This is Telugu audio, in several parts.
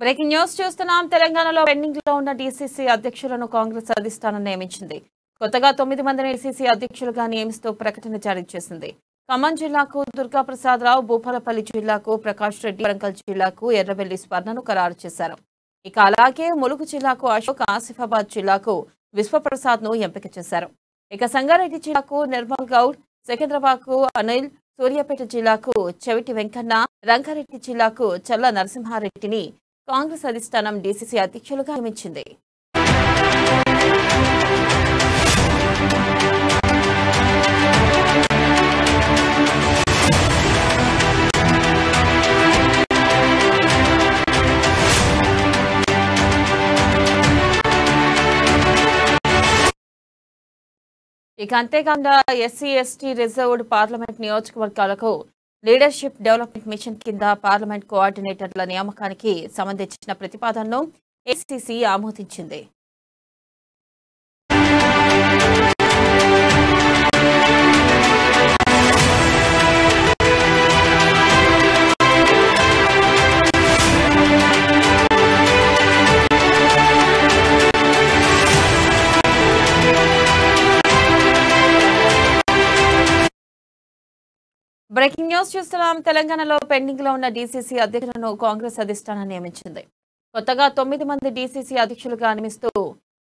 బ్రేకింగ్ న్యూస్ చూస్తున్నాం. తెలంగాణలో పెండింగ్ లో ఉన్న డీసీసీ అధ్యక్షులను కాంగ్రెస్ అధిష్టానం నియమించింది. కొత్తగా 9 మందిని డీసీసీ అధ్యక్షులుగా నియమిస్తూ ప్రకటన జారీ చేసింది. ఖమ్మం జిల్లాకు దుర్గాప్రసాద్ రావు, భూపాలపల్లి జిల్లాకు ప్రకాష్ రెడ్డి, వరంగల్ జిల్లాకు ఎర్రబెల్లి స్వర్ణను ఖరారు చేశారు. ఇక అలాగే ములుగు జిల్లాకు అశోక్, ఆసిఫాబాద్ జిల్లాకు విశ్వప్రసాద్ ను ఎంపిక చేశారు. ఇక సంగారెడ్డి జిల్లాకు నిర్మల్ గౌడ్, సికింద్రాబాద్ కు అనిల్, సూర్యాపేట జిల్లాకు చెవిటి వెంకన్న, రంగారెడ్డి జిల్లాకు చల్ల నరసింహారెడ్డిని కాంగ్రెస్ అధిష్టానం డీసీసీ అధ్యక్షులుగా నియమించింది. ఇక అంతేకాకుండా ఎస్సీ ఎస్టీ రిజర్వ్డ్ పార్లమెంట్ నియోజకవర్గాలకు లీడర్షిప్ డెవలప్మెంట్ మిషన్ కింద పార్లమెంట్ కోఆర్డినేటర్ల నియామకానికి సంబంధించిన ప్రతిపాదనను ఏసీసీ ఆమోదించింది. బ్రేకింగ్ న్యూస్ చూస్తున్నాం. తెలంగాణలో పెండింగ్ లో ఉన్న డీసీసీ అధ్యక్షులను కాంగ్రెస్ అధిష్టానం నియమించింది. కొత్తగా 9 మంది డీసీసీ అధ్యక్షులుగా నియమిస్తూ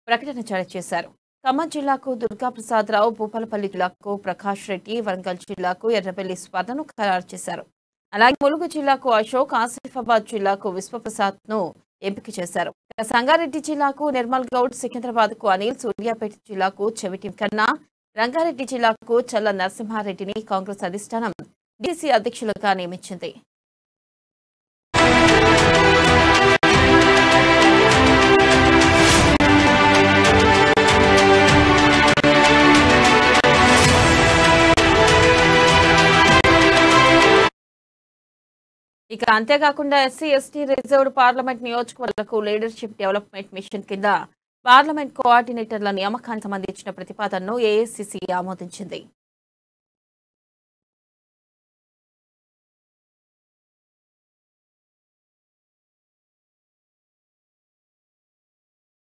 ప్రకటన జారీ చేశారు. ఖమ్మం జిల్లాకు దుర్గాప్రసాద్ రావు, భూపాలపల్లి జిల్లాకు ప్రకాష్ రెడ్డి, వరంగల్ జిల్లాకు ఎర్రబెల్లి స్వర్ణను ఖరారు చేశారు. అలాగే ములుగు జిల్లాకు అశోక్, ఆసిఫాబాద్ జిల్లాకు విశ్వప్రసాద్ ను ఎంపిక చేశారు. సంగారెడ్డి జిల్లాకు నిర్మల్ గౌడ్, సికింద్రాబాద్ కు అనిల్, సూర్యాపేట జిల్లాకు చెవిటి కన్నా, రంగారెడ్డి జిల్లాకు చల్ల నరసింహారెడ్డిని కాంగ్రెస్ అధిష్టానం డీసీ అధ్యక్షులుగా నియమించింది. ఇక అంతేకాకుండా ఎస్సీ ఎస్టీ రిజర్వ్డ్ పార్లమెంట్ నియోజకవర్గాలకు లీడర్షిప్ డెవలప్మెంట్ మిషన్ కింద పార్లమెంట్ కోఆర్డినేటర్ల నియామకానికి సంబంధించిన ప్రతిపాదనను ఏఐసీసీ ఆమోదించింది.